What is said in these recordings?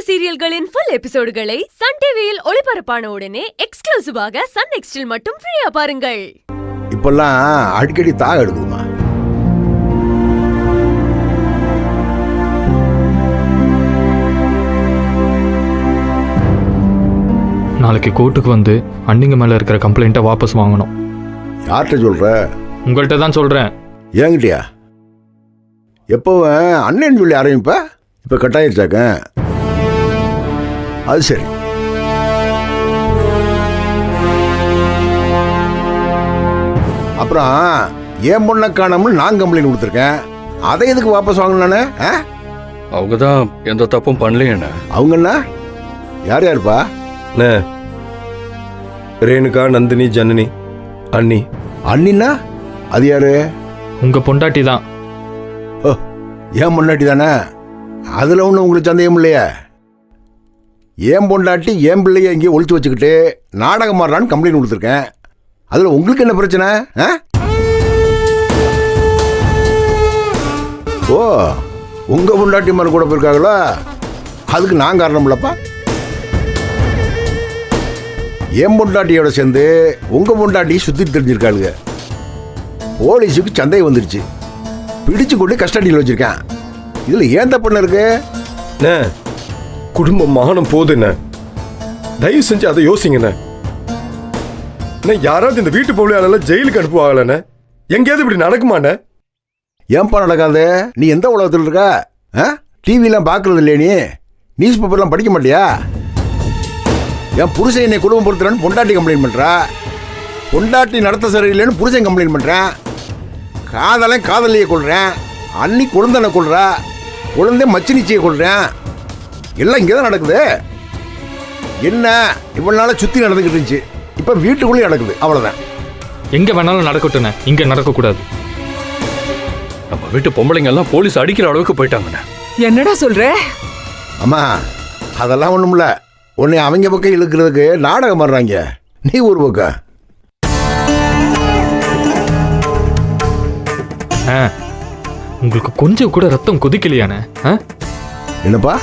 சீரியல்களின் full எபிசோடுகளை Sun டிவியில் ஒளிபரப்பான உடனே எக்ஸ்க்ளூசிவாக சன் நெக்ஸ்டில் மட்டும் ஃப்ரீயா பாருங்கள். இப்பெல்லாம் அடிக்கடி தாக எடுக்குதுமா. நாளைக்கு கோர்ட்டுக்கு வந்து அண்ணிங்க மேல இருக்கிற கம்ப்ளைண்ட்டை வாபஸ் வாங்கணும். யார்கிட்ட சொல்ற? உங்கள்கிட்ட தான் சொல்றேன். ஏங்கிட்டியா? எப்பவும் அண்ணன் சொல்லி ஆரம்பிப்ப, இப்ப கட்டாயிருச்சாக்க? அது சரி. அப்புறம் ஏன் பொண்ணை காணோம்னு நான் கம்ப்ளைண்ட் கொடுத்துருக்கேன். அதை எதுக்கு வாபஸ் வாங்கணும் நானு? அவங்க தான் எந்த தப்பும் பண்ணலையே. அவங்கன்னா யார் யாருப்பா? ரேணுகா, நந்தினி, ஜனனி, அண்ணி. அண்ணின்னா அது யாரு? உங்க பொண்டாட்டி தான். ஓ, ஏன் பொண்டாட்டி தானே? அதுல ஒன்றும் உங்களுக்கு சந்தேகம் இல்லையா? ஏன் பொண்டாட்டி ஏன் பிள்ளைய எங்கேயும் ஒழிச்சு வச்சுக்கிட்டு நாடகம் மாறுறான்னு கம்ப்ளைண்ட் கொடுத்துருக்கேன். அதுல உங்களுக்கு என்ன பிரச்சனை? ஓ, உங்க பொண்டாட்டி மாதிரி கூட போயிருக்காங்களா? அதுக்கு நான் காரணம் இல்லப்பா. என் பொண்டாட்டியோட சேர்ந்து உங்க பொண்டாட்டியை சுத்தி தெரிஞ்சிருக்காளுங்க. போலீஸுக்கு சந்தேகம் வந்துருச்சு, பிடிச்சு கொண்டு கஸ்டடியில் வச்சிருக்கேன். இதுல ஏன் தப்புன்னு இருக்கு? குடும்பம் மானம் போதுண்ணே, தயவு செஞ்சு அதை யோசிங்கண்ணே. யாராவது இந்த வீட்டு பொருளாளர் ஜெயிலுக்கு அனுப்புவாங்களே? எங்கேயாவது இப்படி நடக்குமாண்ணே? ஏன்பா நடக்காது? நீ எந்த உலகத்தில் இருக்க? டிவிலாம் பார்க்கறது இல்லையே? நீ நியூஸ் பேப்பர்லாம் படிக்க மாட்டியா? என் புருஷன் என்னை குடும்பம் பொறுத்துறான்னு பொண்டாட்டி கம்ப்ளைண்ட் பண்ணுறா. பொண்டாட்டி நடத்த சரியில்லைன்னு புருஷன் கம்ப்ளைண்ட் பண்ணுறேன். காதலையே கொள்றேன். அன்னி குழந்தனை கொள்றா. குழந்தை மச்சினிச்சியை கொள்றேன். எல்லாம் இங்கே தான் நடக்குது. என்ன இவ்வளவு நாள சுற்றி நடந்துக்கிட்டு இருந்துச்சு, இப்போ வீட்டுக்குள்ளேயே நடக்குது. அவ்வளோதான். எங்க வேணாலும் நடக்கட்டுண்ணே, இங்க நடக்கக்கூடாது. நம்ம வீட்டு பொம்பளைங்க எல்லாம் போலீஸ் அடிக்கிற அளவுக்கு போயிட்டாங்கண்ணே. என்னடா சொல்ற? அம்மா, அதெல்லாம் ஒன்றும் இல்லை. உன்னை அவங்க பக்கம் இழுக்கிறதுக்கு நாடகம் மாறுறாங்க. நீ ஒரு பக்கம். உங்களுக்கு கொஞ்சம் கூட ரத்தம் கொதிக்கலையானே? என்னப்பா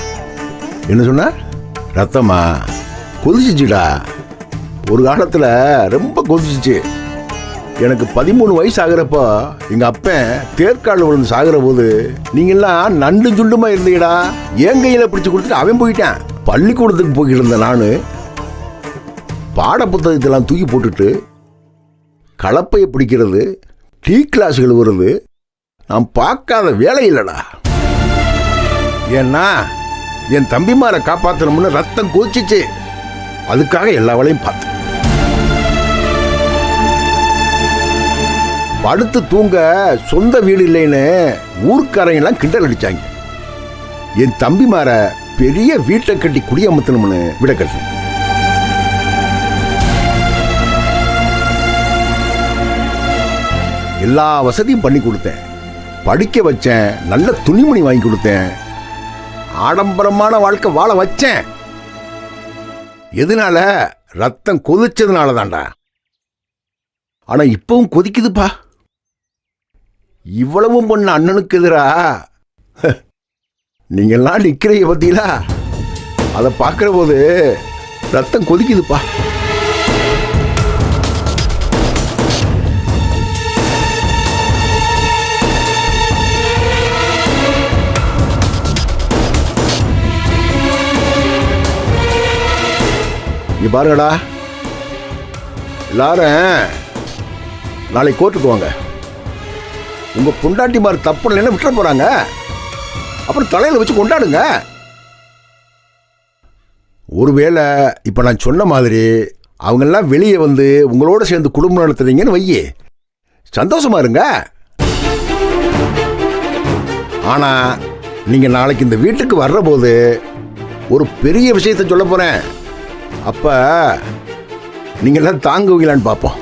என்ன சொன்ன? ரத்தமா? கொதிச்சிச்சுடா. ஒரு காலத்தில் ரொம்ப கொதிச்சிச்சு. எனக்கு 13 வயசு ஆகிறப்போ எங்கள் அப்பன் தேர்க்கால் விழுந்து சாகிற போது நீங்கள்லாம் நண்டு சுண்டுமா இருந்தீங்கடா. என் கையில் பிடிச்சி கொடுத்துட்டு அவன் போயிட்டான். பள்ளிக்கூடத்துக்கு போய்கிட்டு இருந்த நான் பாட புத்தகத்தெல்லாம் தூக்கி போட்டுட்டு கலப்பையை பிடிக்கிறது, டீ கிளாஸுகள் வருது, நான் பார்க்காத வேலை இல்லைடா. ஏன்னா என் தம்பிமாரை காப்பாற்றணும்னு ரத்தம் கொதிச்சிச்சு. அதுக்காக எல்லா வேலையும் பார்த்தேன். படுத்து தூங்க சொந்த வீடு இல்லைன்னு ஊர்க்காரங்கெல்லாம் கிண்டல் அடிச்சாங்க. என் தம்பிமார பெரிய வீட்டை கட்டி குடியமத்தணும்னு விட கட்டினேன். எல்லா வசதியும் பண்ணி கொடுத்தேன், படிக்க வச்சேன், நல்ல துணிமணி வாங்கி கொடுத்தேன், ஆடம்பரமான வாழ்க்கை வாழ வச்சேன். எதனால? ரத்தம் கொதிச்சதுனால தான்டா. ஆனா இப்பவும் கொதிக்குதுப்பா. இவ்வளவும் பண்ண அண்ணனுக்கு எதிரா நீங்கெல்லாம் நிக்கிறீங்க பத்தீங்களா? அதை பார்க்கிற போது ரத்தம் கொதிக்குதுப்பா. இங்க பாருங்கடா, எல்லாரும் நாளைக்கு கோர்ட்டுக்கு வாங்க. உங்க பொண்டாட்டி மாதிரி தப்பு இல்லைன்னா விட்டுற போறாங்க. அப்புறம் தலையில வச்சு கொண்டாடுங்க. ஒருவேளை இப்ப நான் சொன்ன மாதிரி அவங்கெல்லாம் வெளியே வந்து உங்களோட சேர்ந்து குடும்பம் நடத்துறீங்கன்னு வையே, சந்தோஷமா இருங்க. ஆனா நீங்க நாளைக்கு இந்த வீட்டுக்கு வர்ற போது ஒரு பெரிய விஷயத்தை சொல்ல போறேன். அப்ப நீங்க எல்லாம் தாங்குவீங்களான்னு பார்ப்போம்.